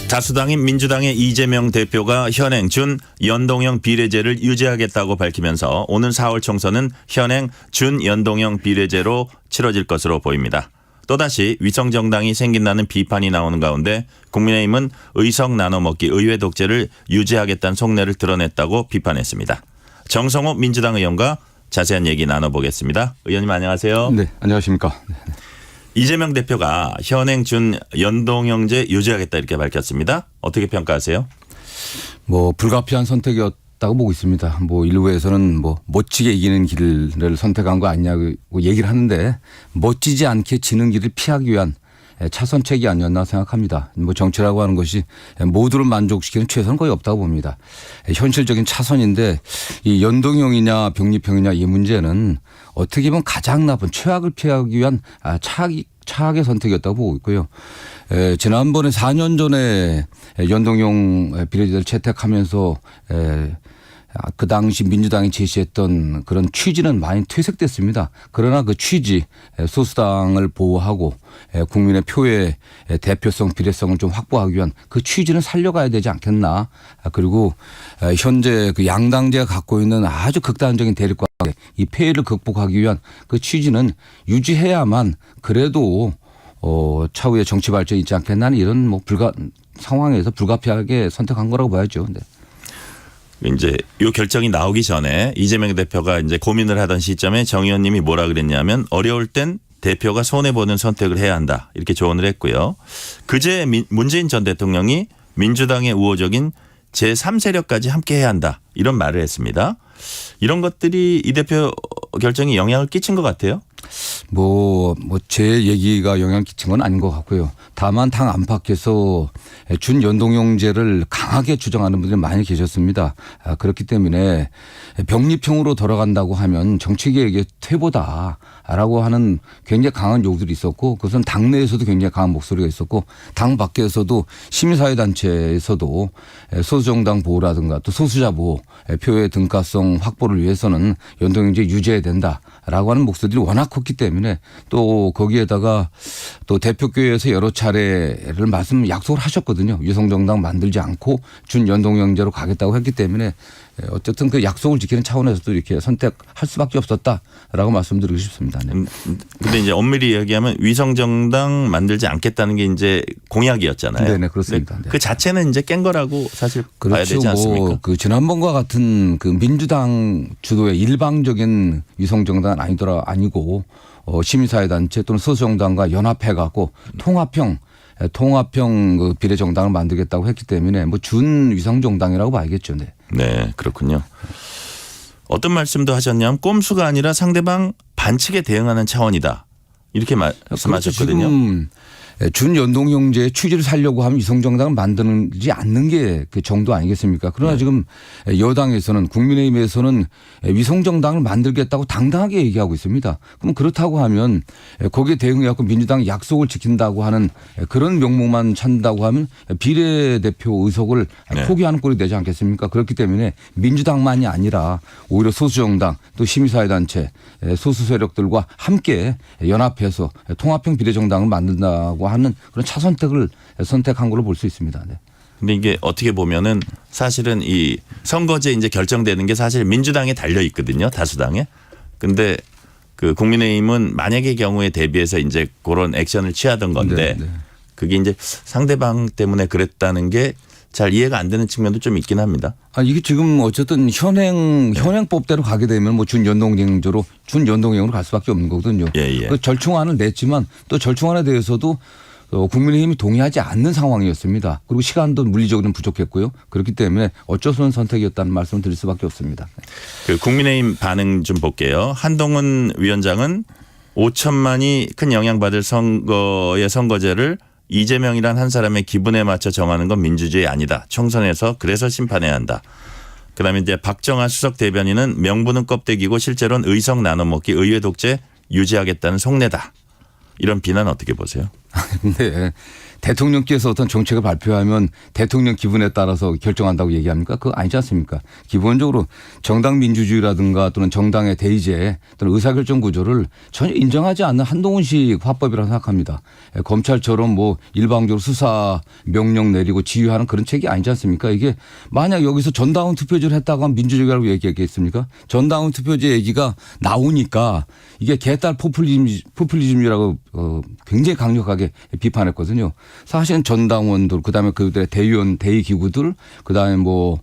다수당인 민주당의 이재명 대표가 현행 준 연동형 비례제를 유지하겠다고 밝히면서 오는 4월 총선은 현행 준 연동형 비례제로 치러질 것으로 보입니다. 또다시 위성정당이 생긴다는 비판이 나오는 가운데 국민의힘은 의석 나눠먹기 의회 독재를 유지하겠다는 속내를 드러냈다고 비판했습니다. 정성호 민주당 의원과 자세한 얘기 나눠보겠습니다. 의원님 안녕하세요. 네, 안녕하십니까. 이재명 대표가 현행 준 연동형제 유지하겠다 이렇게 밝혔습니다. 어떻게 평가하세요? 불가피한 선택이었다고 보고 있습니다. 일부에서는 멋지게 이기는 길을 선택한 거 아니냐고 얘기를 하는데 멋지지 않게 지는 길을 피하기 위한 차선책이 아니었나 생각합니다. 정치라고 하는 것이 모두를 만족시키는 최선은 거의 없다고 봅니다. 현실적인 차선인데 이 연동형이냐 병립형이냐 이 문제는 어떻게 보면 가장 나쁜 최악을 피하기 위한 차악의 선택이었다고 보고 있고요. 지난번에 4년 전에 연동형 비례제를 채택하면서 그 당시 민주당이 제시했던 그런 취지는 많이 퇴색됐습니다. 그러나 그 취지 소수당을 보호하고 국민의 표의 대표성 비례성을 좀 확보하기 위한 그 취지는 살려가야 되지 않겠나. 그리고 현재 그 양당제가 갖고 있는 아주 극단적인 대립과 이 폐해를 극복하기 위한 그 취지는 유지해야만 그래도 차후에 정치 발전이 있지 않겠나 이런 상황에서 불가피하게 선택한 거라고 봐야죠. 네. 이제 이 결정이 나오기 전에 이재명 대표가 이제 고민을 하던 시점에 정 의원님이 뭐라 그랬냐면 어려울 땐 대표가 손해보는 선택을 해야 한다 이렇게 조언을 했고요. 그제 문재인 전 대통령이 민주당의 우호적인 제3세력까지 함께 해야 한다 이런 말을 했습니다. 이런 것들이 이 대표 결정이 영향을 끼친 것 같아요. 제 얘기가 영향을 끼친 건 아닌 것 같고요. 다만 당 안팎에서 준연동형제를 강하게 주장하는 분들이 많이 계셨습니다. 그렇기 때문에 병립형으로 돌아간다고 하면 정치계에게 퇴보다라고 하는 굉장히 강한 요구들이 있었고 그것은 당내에서도 굉장히 강한 목소리가 있었고 당 밖에서도 시민사회단체에서도 소수정당 보호라든가 또 소수자 보호 표의 등가성 확보를 위해서는 연동형제 유지해야 된다라고 하는 목소리들이 워낙 컸기 때문에 또 거기에다가 또 대표교회에서 여러 차례를 약속을 하셨거든요. 위성정당 만들지 않고 준연동형제로 가겠다고 했기 때문에 어쨌든 그 약속을 지키는 차원에서도 이렇게 선택할 수밖에 없었다라고 말씀드리고 싶습니다. 네. 근데 이제 엄밀히 이야기하면 위성정당 만들지 않겠다는 게 이제 공약이었잖아요. 네, 그렇습니다. 네. 그 자체는 이제 깬 거라고 사실 봐야 되지 않습니까? 그 지난번과 같은 그 민주당 주도의 일방적인 위성정당은 아니고 시민사회단체 또는 소수정당과 연합해갖고 통합형 그 비례정당을 만들겠다고 했기 때문에 준위성정당이라고 봐야겠죠. 네. 네, 그렇군요. 어떤 말씀도 하셨냐면 꼼수가 아니라 상대방 반칙에 대응하는 차원이다. 이렇게 말씀하셨거든요. 지금 준연동형제의 취지를 살려고 하면 위성정당을 만들지 않는 게 그 정도 아니겠습니까? 그러나 지금 여당에서는 국민의힘에서는 위성정당을 만들겠다고 당당하게 얘기하고 있습니다. 그럼 그렇다고 하면 거기에 대응해서 민주당이 약속을 지킨다고 하는 그런 명목만 찾는다고 하면 비례대표 의석을 포기하는 꼴이 되지 않겠습니까? 그렇기 때문에 민주당만이 아니라 오히려 소수정당 또 시민사회단체 소수 세력들과 함께 연합해서 통합형 비례정당을 만든다고 하는 그런 차선택을 선택한 걸로 볼 수 있습니다. 네. 근데 이게 어떻게 보면은 사실은 이 선거제 이제 결정되는 게 사실 민주당에 달려 있거든요. 다수당에. 근데 그 국민의힘은 만약의 경우에 대비해서 이제 그런 액션을 취하던 건데 그게 이제 상대방 때문에 그랬다는 게 잘 이해가 안 되는 측면도 좀 있긴 합니다. 이게 지금 어쨌든 현행법대로 가게 되면 준연동형으로 갈 수밖에 없는 거거든요. 그 절충안을 냈지만 또 절충안에 대해서도 국민의힘이 동의하지 않는 상황이었습니다. 그리고 시간도 물리적으로는 부족했고요. 그렇기 때문에 어쩔 수 없는 선택이었다는 말씀을 드릴 수밖에 없습니다. 그 국민의힘 반응 좀 볼게요. 한동훈 위원장은 5천만이 큰 영향받을 선거의 선거제를 이재명이란 한 사람의 기분에 맞춰 정하는 건 민주주의 아니다. 총선에서 그래서 심판해야 한다. 그다음에 이제 박정아 수석 대변인은 명분은 껍데기고 실제로는 의석 나눠먹기 의회 독재 유지하겠다는 속내다. 이런 비난 어떻게 보세요? 근데 대통령께서 어떤 정책을 발표하면 대통령 기분에 따라서 결정한다고 얘기합니까? 그거 아니지 않습니까? 기본적으로 정당 민주주의라든가 또는 정당의 대의제 또는 의사결정 구조를 전혀 인정하지 않는 한동훈식 화법이라고 생각합니다. 검찰처럼 뭐 일방적으로 수사 명령 내리고 지휘하는 그런 책이 아니지 않습니까? 이게 만약 여기서 전당원 투표제를 했다고 하면 민주주의라고 얘기했겠습니까? 전당원 투표제 얘기가 나오니까 이게 개딸 포퓰리즘이라고 굉장히 강력하게 비판했거든요. 사실은 전당원들 그다음에 그들의 대의원 대의기구들 그다음에 뭐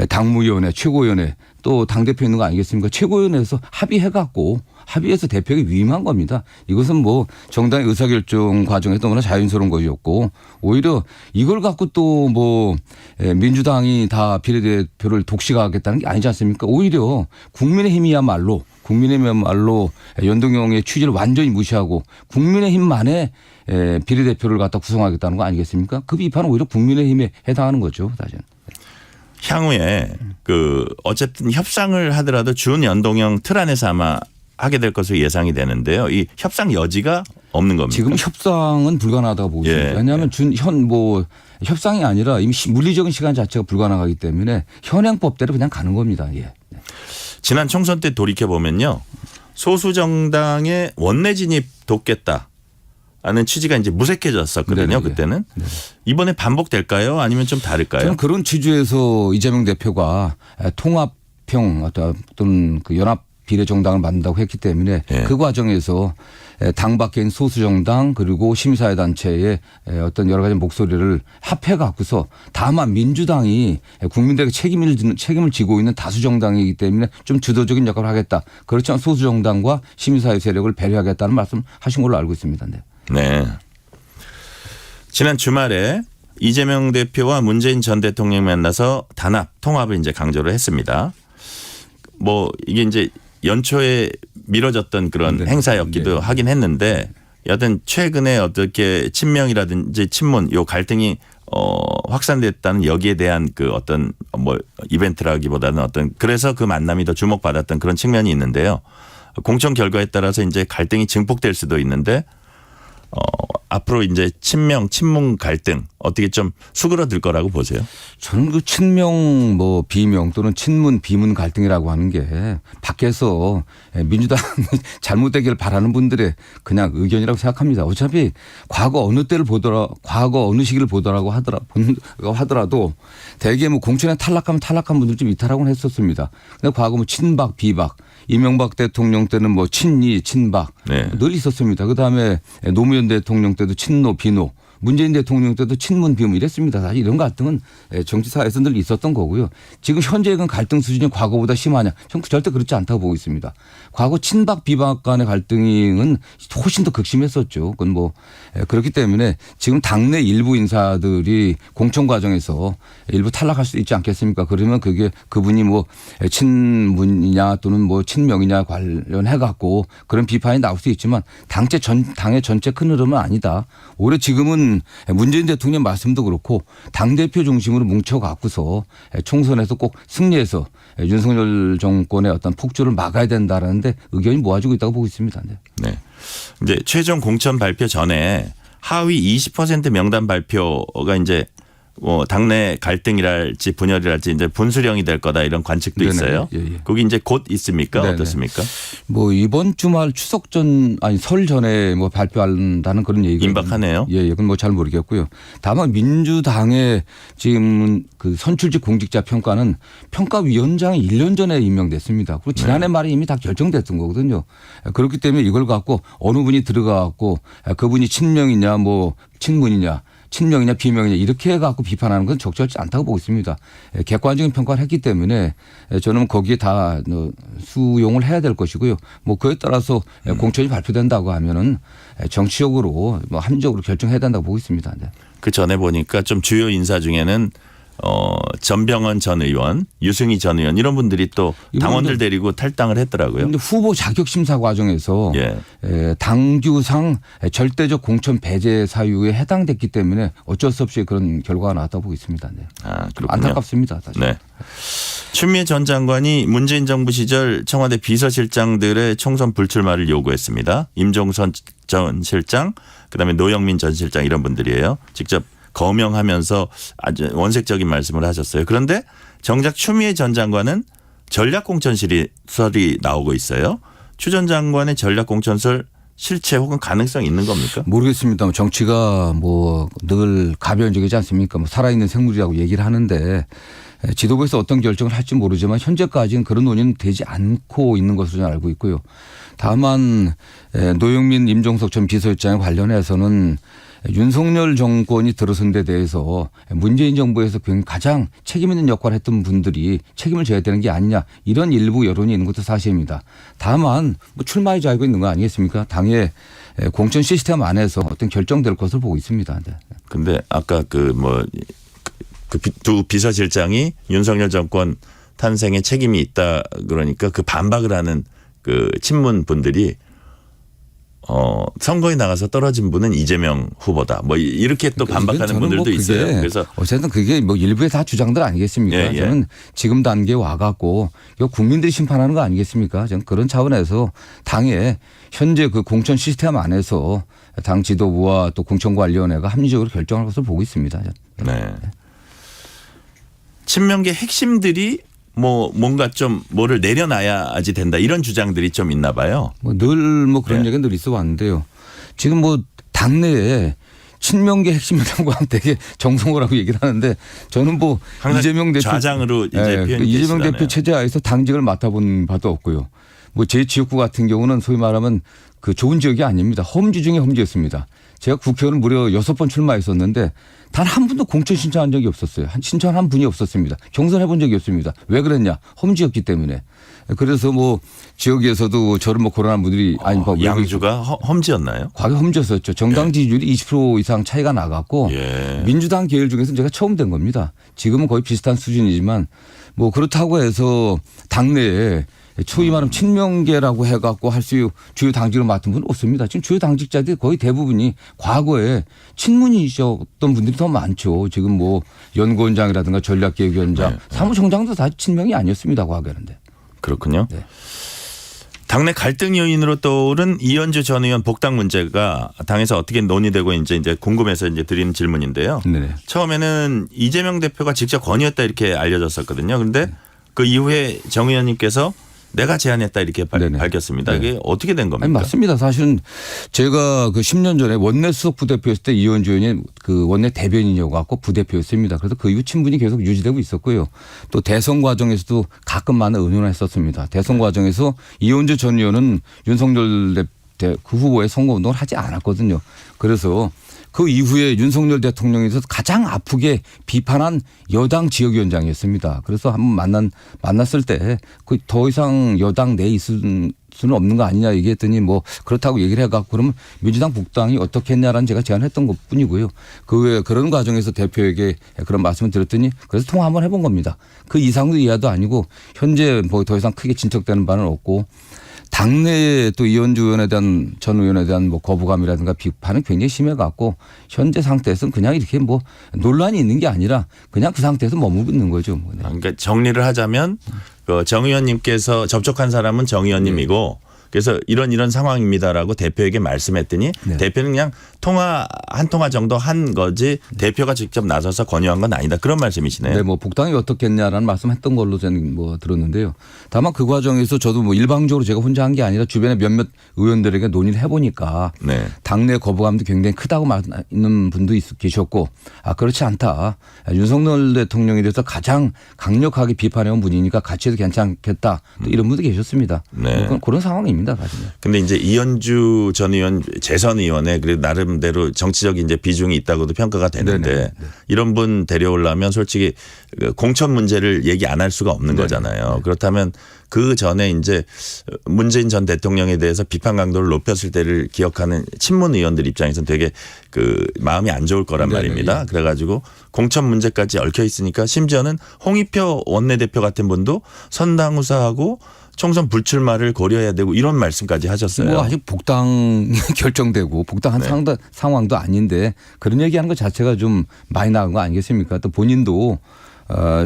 당무위원회 최고위원회 또 당대표 있는 거 아니겠습니까? 최고위원회에서 합의해갖고 합의해서 대표에게 위임한 겁니다. 이것은 뭐 정당의 의사결정 과정에서 너무나 자연스러운 것이었고 오히려 이걸 갖고 또 뭐 민주당이 다 비례대표를 독식하겠다는 게 아니지 않습니까? 오히려 국민의힘이야말로 연동형의 취지를 완전히 무시하고 국민의힘만의 비례대표를 갖다 구성하겠다는 거 아니겠습니까? 그 비판은 오히려 국민의힘에 해당하는 거죠. 사실은. 향후에 어쨌든 협상을 하더라도 준연동형 틀 안에서 아마 하게 될 것으로 예상이 되는데요. 이 협상 여지가 없는 겁니다. 지금 협상은 불가능하다고 보고 있습니다. 예. 왜냐하면 협상이 아니라 이미 물리적인 시간 자체가 불가능하기 때문에 현행법대로 그냥 가는 겁니다. 예. 지난 총선 때 돌이켜 보면요, 소수 정당의 원내 진입 돕겠다. 하는 취지가 이제 무색해졌었거든요. 네네. 그때는. 네. 이번에 반복될까요? 아니면 좀 다를까요? 저는 그런 취지에서 이재명 대표가 통합형 또는 그 연합 비례정당을 만든다고 했기 때문에 예. 그 과정에서 당 밖에 있는 소수정당 그리고 시민사회단체의 어떤 여러 가지 목소리를 합해 갖고서 다만 민주당이 국민들에게 책임을 지고 있는 다수정당이기 때문에 좀 주도적인 역할을 하겠다. 그렇지만 소수정당과 시민사회 세력을 배려하겠다는 말씀 하신 걸로 알고 있습니다. 네. 네. 지난 주말에 이재명 대표와 문재인 전 대통령이 만나서 단합, 통합을 이제 강조를 했습니다. 뭐 이게 이제 연초에 미뤄졌던 그런 네. 행사였기도 네. 하긴 했는데 여하튼 최근에 어떻게 친명이라든지 친문 요 갈등이 확산됐다는 여기에 대한 그 어떤 뭐 이벤트라기보다는 어떤 그래서 그 만남이 더 주목받았던 그런 측면이 있는데요. 공천 결과에 따라서 이제 갈등이 증폭될 수도 있는데 앞으로 이제 친명, 친문 갈등 어떻게 좀 수그러들 거라고 보세요? 저는 그 친명 뭐 비명 또는 친문 비문 갈등이라고 하는 게 밖에서 민주당이 잘못되기를 바라는 분들의 그냥 의견이라고 생각합니다. 어차피 과거 어느 시기를 보더라고 하더라도 대개 뭐 공천에 탈락하면 탈락한 분들 좀 이탈하곤 했었습니다. 근데 과거 뭐 친박 비박 이명박 대통령 때는 뭐 친이 친박 네. 늘 있었습니다. 그다음에 노무현 대통령 때도 친노 비노 문재인 대통령 때도 친문 비문 이랬습니다. 사실 이런 갈등은 정치사에서 늘 있었던 거고요. 지금 현재의 갈등 수준이 과거보다 심하냐? 저는 절대 그렇지 않다고 보고 있습니다. 과거 친박 비박 간의 갈등은 훨씬 더 극심했었죠. 그건 뭐 그렇기 때문에 지금 당내 일부 인사들이 공천 과정에서 일부 탈락할 수도 있지 않겠습니까? 그러면 그게 그분이 뭐 친문이냐 또는 뭐 친명이냐 관련해 갖고 그런 비판이 나올 수 있지만 당의 전체 큰 흐름은 아니다. 오히려 지금은 문재인 대통령 말씀도 그렇고 당대표 중심으로 뭉쳐갖고서 총선에서 꼭 승리해서 윤석열 정권의 어떤 폭주를 막아야 된다라는데 의견이 모아지고 있다고 보고 있습니다. 네. 네. 이제 최종 공천 발표 전에 하위 20% 명단 발표가 이제 뭐 당내 갈등이랄지 분열이랄지 이제 분수령이 될 거다 이런 관측도 네네. 있어요. 예, 예. 거기 이제 곧 있습니까? 네네. 어떻습니까? 뭐 이번 주말 설 전에 뭐 발표한다는 그런 얘기가 임박하네요. 예, 그건 뭐 잘 모르겠고요. 다만 민주당의 지금 그 선출직 공직자 평가는 평가위원장이 1년 전에 임명됐습니다. 그리고 지난해 말에 이미 다 결정됐던 거거든요. 그렇기 때문에 이걸 갖고 어느 분이 들어가고 그분이 친명이냐 뭐 친문이냐 친명이냐 비명이냐 이렇게 해갖고 비판하는 건 적절치 않다고 보고 있습니다. 객관적인 평가를 했기 때문에 저는 거기에 다 수용을 해야 될 것이고요. 뭐 그에 따라서 공천이 발표된다고 하면은 정치적으로 뭐 합리적으로 결정해야 된다고 보고 있습니다. 네. 그 전에 보니까 좀 주요 인사 중에는 전병헌 전 의원, 유승희 전 의원 이런 분들이 또 당원들 데리고 탈당을 했더라고요. 그런데 후보 자격 심사 과정에서 예. 당규상 절대적 공천 배제 사유에 해당됐기 때문에 어쩔 수 없이 그런 결과가 나왔다고 보고 있습니다. 네. 아, 그렇군요. 안타깝습니다. 사실. 네. 추미애 전 장관이 문재인 정부 시절 청와대 비서실장들의 총선 불출마를 요구했습니다. 임종선 전 실장, 그다음에 노영민 전 실장 이런 분들이에요. 직접 거명하면서 아주 원색적인 말씀을 하셨어요. 그런데 정작 추미애 전 장관은 전략공천설이 나오고 있어요. 추 전 장관의 전략공천설 실체 혹은 가능성이 있는 겁니까? 모르겠습니다. 정치가 뭐 늘 가변적이지 않습니까? 뭐 살아있는 생물이라고 얘기를 하는데 지도부에서 어떤 결정을 할지 모르지만 현재까지는 그런 논의는 되지 않고 있는 것으로 저는 알고 있고요. 다만 노영민 임종석 전 비서실장에 관련해서는 윤석열 정권이 들어선 데 대해서 문재인 정부에서 가장 책임 있는 역할을 했던 분들이 책임을 져야 되는 게 아니냐 이런 일부 여론이 있는 것도 사실입니다. 다만 뭐 출마의 자유가 있는 거 아니겠습니까? 당의 공천 시스템 안에서 어떤 결정될 것을 보고 있습니다. 근데 아까 두 비서실장이 윤석열 정권 탄생에 책임이 있다 그러니까 그 반박을 하는 그 친문 분들이 선거에 나가서 떨어진 분은 이재명 후보다. 뭐 이렇게 또 반박하는 분들도 있어요. 그래서 어쨌든 그게 뭐 일부의 다 주장들 아니겠습니까? 예, 예. 저는 지금 단계에 와갖고 이거 국민들이 심판하는 거 아니겠습니까? 저는 그런 차원에서 당의 현재 그 공천 시스템 안에서 당 지도부와 또 공천관리위원회가 합리적으로 결정할 것을 보고 있습니다. 네. 친명계 핵심들이 뭔가 좀 뭐를 내려놔야지 된다 이런 주장들이 좀 있나 봐요. 늘 그런 네. 얘기는 늘 있어 왔는데요. 지금 당내에 친명계 핵심이라고 하면 되게 정성호라고 얘기를 하는데 저는 이재명 대표 좌장으로 이제 표현이 이재명 되시잖아요. 대표 체제 하에서 당직을 맡아본 바도 없고요. 제 지역구 같은 경우는 소위 말하면 그 좋은 지역이 아닙니다. 험지 중에 험지였습니다. 제가 국회의원을 무려 6번 출마했었는데 단 한 분도 공천 신청한 적이 없었어요. 신청한 분이 없었습니다. 경선해 본 적이 없습니다. 왜 그랬냐? 험지였기 때문에. 그래서 지역에서도 저를 고론한 분들이 양주가 험지였나요? 과거 험지였었죠. 정당 지지율이 20% 이상 차이가 나갔고 예. 민주당 계열 중에서는 제가 처음 된 겁니다. 지금은 거의 비슷한 수준이지만 그렇다고 해서 당내에 소위 말하면 친명계라고 해갖고 할 수 주요 당직을 맡은 분은 없습니다. 지금 주요 당직자들이 거의 대부분이 과거에 친문이셨던 분들이 더 많죠. 지금 연구원장이라든가 전략기획위원장, 네. 사무총장도 다 친명이 아니었습니다. 과거에는데. 그렇군요. 네. 당내 갈등 요인으로 떠오른 이현주 전 의원 복당 문제가 당에서 어떻게 논의되고 이제 궁금해서 드리는 질문인데요. 네. 처음에는 이재명 대표가 직접 건의했다 이렇게 알려졌었거든요. 그런데 그 이후에 정 의원님께서 내가 제안했다 이렇게 밝혔습니다. 네. 이게 어떻게 된 겁니까? 아니, 맞습니다. 사실은 제가 10년 전에 원내 수석 부대표였을 때 이현주 의원이 원내 대변인이어갖고 부대표였습니다. 그래서 그 이후 친분이 계속 유지되고 있었고요. 또 대선 과정에서도 가끔 많은 의논을 했었습니다. 대선 과정에서 이현주 전 의원은 윤석열 그 후보의 선거운동을 하지 않았거든요. 그래서 그 이후에 윤석열 대통령에 대해서 가장 아프게 비판한 여당 지역위원장이었습니다. 그래서 한번 만났을 때 더 이상 여당 내에 있을 수는 없는 거 아니냐 얘기했더니 그렇다고 얘기를 해갖고 그러면 민주당 북당이 어떻게 했냐라는 제가 제안했던 것 뿐이고요. 그 외에 그런 과정에서 대표에게 그런 말씀을 드렸더니 그래서 통화 한번 해본 겁니다. 그 이상도 이하도 아니고 현재 더 이상 크게 진척되는 바는 없고 당내에 또 이현주 의원에 대한 전 의원에 대한 거부감이라든가 비판은 굉장히 심해갖고 현재 상태에서는 그냥 이렇게 논란이 있는 게 아니라 그냥 그 상태에서 머물고 있는 거죠. 네. 그러니까 정리를 하자면 정 의원님께서 접촉한 사람은 정 의원님이고 그래서 이런 상황입니다라고 대표에게 말씀했더니 네. 대표는 그냥 한 통화 정도 한 거지 대표가 직접 나서서 권유한 건 아니다. 그런 말씀이시네요. 네, 북당이 어떻겠냐라는 말씀했던 걸로 저는 들었는데요. 다만 그 과정에서 저도 일방적으로 제가 혼자 한 게 아니라 주변에 몇몇 의원들에게 논의를 해보니까 네. 당내 거부감도 굉장히 크다고 말하는 분도 그렇지 않다. 윤석열 대통령에 대해서 가장 강력하게 비판해온 분이니까 같이 해도 괜찮겠다. 또 이런 분도 계셨습니다. 네. 그런 상황입니다. 상황입니다. 사실. 근데 이제 이현주 전 의원 재선 의원에 그래도 나름대로 정치적인 이제 비중이 있다고도 평가가 되는데 네네. 이런 분 데려오려면 솔직히 공천 문제를 얘기 안 할 수가 없는 네네. 거잖아요. 그렇다면 그 전에 이제 문재인 전 대통령에 대해서 비판 강도를 높였을 때를 기억하는 친문 의원들 입장에서는 되게 그 마음이 안 좋을 거란 네네. 말입니다. 그래가지고 공천 문제까지 얽혀 있으니까 심지어는 홍익표 원내대표 같은 분도 선당후사하고 총선 불출마를 고려해야 되고 이런 말씀까지 하셨어요. 뭐 아직 복당 결정되고 복당한 네. 상황도 아닌데 그런 얘기하는 것 자체가 좀 많이 나간 거 아니겠습니까? 또 본인도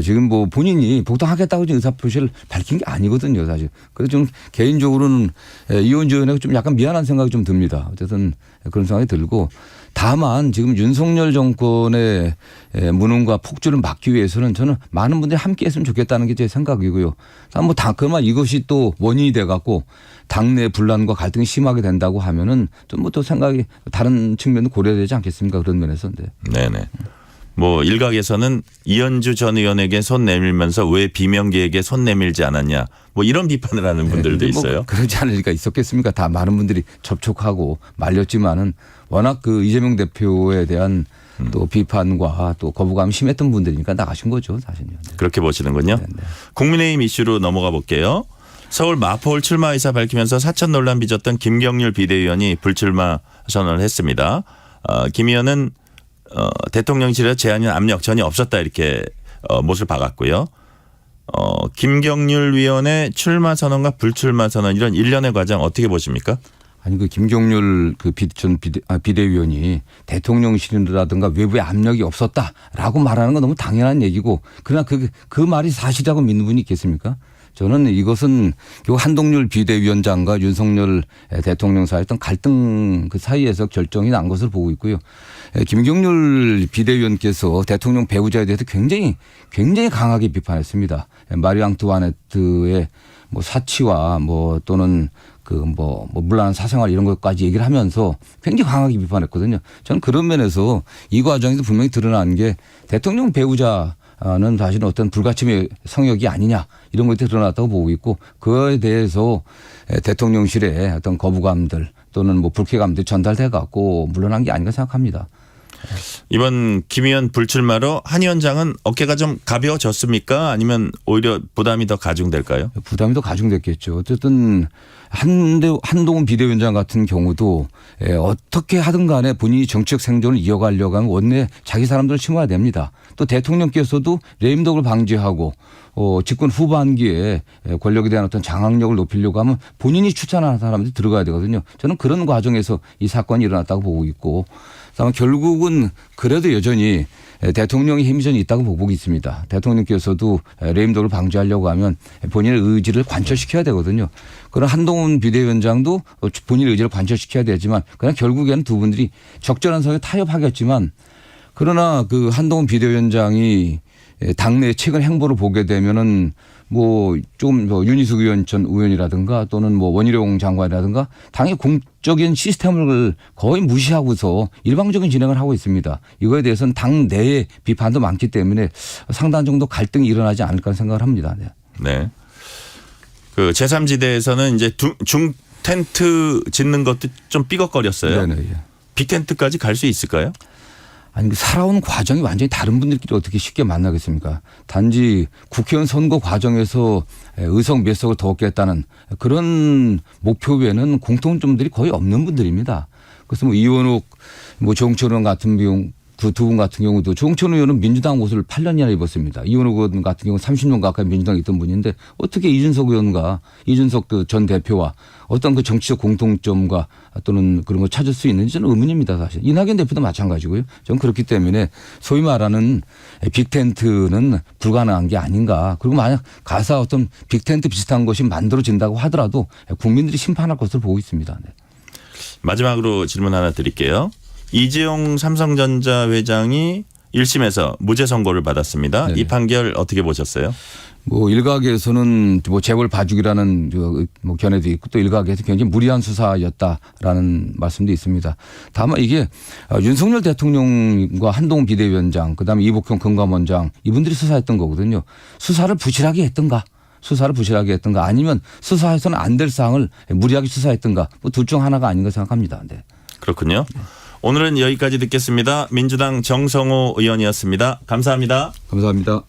지금 뭐 본인이 복당하겠다고 의사표시를 밝힌 게 아니거든요, 사실. 그래서 좀 개인적으로는 이현주 의원에게 좀 약간 미안한 생각이 좀 듭니다. 어쨌든 그런 생각이 들고 다만 지금 윤석열 정권의 무능과 폭주를 막기 위해서는 저는 많은 분들이 함께 했으면 좋겠다는 게 제 생각이고요. 뭐 그만 이것이 또 원인이 돼 갖고 당내 분란과 갈등이 심하게 된다고 하면은 좀 뭐 또 생각이 다른 측면도 고려되지 않겠습니까? 그런 면에서. 네네. 뭐 일각에서는 이현주 전 의원에게 손 내밀면서 왜 비명계에게 손 내밀지 않았냐 뭐 이런 비판을 하는 분들도 뭐 있어요. 그러지 않을 리가 있었겠습니까? 다 많은 분들이 접촉하고 말렸지만은 워낙 그 이재명 대표에 대한 또 비판과 또 거부감이 심했던 분들이니까 나가신 거죠, 사실요. 그렇게 보시는군요. 네. 국민의힘 이슈로 넘어가 볼게요. 서울 마포홀 출마 의사 밝히면서 사천 논란 빚었던 김경률 비대위원이 불출마 선언을 했습니다. 김 의원은 대통령실에 제한이나 압력 전혀 없었다 이렇게 못을 박았고요. 김경률 위원의 출마 선언과 불출마 선언 이런 일련의 과정 어떻게 보십니까? 아니 그 김경률 그 전 비대위원이 대통령실이라든가 외부에 압력이 없었다라고 말하는 건 너무 당연한 얘기고 그러나 그 말이 사실이라고 믿는 분이 있겠습니까? 저는 이것은 결국 한동률 비대위원장과 윤석열 대통령 사이의 어떤 갈등 그 사이에서 결정이 난 것으로 보고 있고요. 김경률 비대위원께서 대통령 배우자에 대해서 굉장히 강하게 비판했습니다. 마리 앙투와네트의 뭐 사치와 뭐 또는 뭐 물란한 사생활 이런 것까지 얘기를 하면서 굉장히 강하게 비판했거든요. 저는 그런 면에서 이 과정에서 분명히 드러난 게 대통령 배우자는 사실은 어떤 불가침의 성역이 아니냐 이런 것들이 드러났다고 보고 있고 그거에 대해서 대통령실의 어떤 거부감들 또는 뭐 불쾌감들이 전달돼 갖고 물러난 게 아닌가 생각합니다. 이번 김 의원 불출마로 한 위원장은 어깨가 좀 가벼워졌습니까? 아니면 오히려 부담이 더 가중될까요? 부담이 더 가중됐겠죠. 어쨌든 한동훈 비대위원장 같은 경우도 어떻게 하든 간에 본인이 정치적 생존을 이어가려고 하면 원내 자기 사람들을 심어야 됩니다. 또 대통령께서도 레임덕을 방지하고 집권 후반기에 권력에 대한 어떤 장악력을 높이려고 하면 본인이 추천하는 사람들이 들어가야 되거든요. 저는 그런 과정에서 이 사건이 일어났다고 보고 있고 다만 결국은 그래도 여전히 대통령의 힘이 전 있다고 보고 있습니다. 대통령께서도 레임덕을 방지하려고 하면 본인의 의지를 관철시켜야 되거든요. 그런 한동훈 비대위원장도 본인의 의지를 관철시켜야 되지만 그냥 결국에는 두 분들이 적절한 선에 타협하겠지만 그러나 그 한동훈 비대위원장이 당내 최근 행보를 보게 되면은 뭐 좀 윤희숙 의원 전 의원이라든가 또는 뭐 원희룡 장관이라든가 당의 공적인 시스템을 거의 무시하고서 일방적인 진행을 하고 있습니다. 이거에 대해서는 당 내에 비판도 많기 때문에 상당 정도 갈등이 일어나지 않을까 생각을 합니다. 네. 그 제3지대에서는 이제 중 텐트 짓는 것도 좀 삐걱거렸어요. 네네. 빅 텐트까지 갈 수 있을까요? 아니 살아온 과정이 완전히 다른 분들끼리 어떻게 쉽게 만나겠습니까? 단지 국회의원 선거 과정에서 의석 몇 석을 더 얻겠다는 그런 목표 외에는 공통점들이 거의 없는 분들입니다. 그래서 뭐 이원욱, 뭐 정철 의원 같은 경우 그 두 분 같은 경우도 정철 의원은 민주당 옷을 8년이나 입었습니다. 이원욱 의원 같은 경우 30년 가까이 민주당에 있던 분인데 어떻게 이준석 의원과 이준석 전 대표와 어떤 그 정치적 공통점과 또는 그런 걸 찾을 수 있는지 저는 의문입니다. 사실. 이낙연 대표도 마찬가지고요. 저는 그렇기 때문에 소위 말하는 빅텐트는 불가능한 게 아닌가. 그리고 만약 가서 어떤 빅텐트 비슷한 것이 만들어진다고 하더라도 국민들이 심판할 것으로 보고 있습니다. 네. 마지막으로 질문 하나 드릴게요. 이재용 삼성전자 회장이 1심에서 무죄 선고를 받았습니다. 네네. 이 판결 어떻게 보셨어요? 뭐 일각에서는 뭐 재벌 봐주기라는 뭐 견해도 있고 또 일각에서 굉장히 무리한 수사였다라는 말씀도 있습니다. 다만 이게 윤석열 대통령과 한동훈 비대위원장 그다음에 이복형 금감원장 이분들이 수사했던 거거든요. 수사를 부실하게 했던가 수사를 부실하게 했던가 아니면 수사해서는 안 될 사항을 무리하게 수사했던가 뭐 둘 중 하나가 아닌가 생각합니다. 네. 그렇군요. 오늘은 여기까지 듣겠습니다. 민주당 정성호 의원이었습니다. 감사합니다. 감사합니다.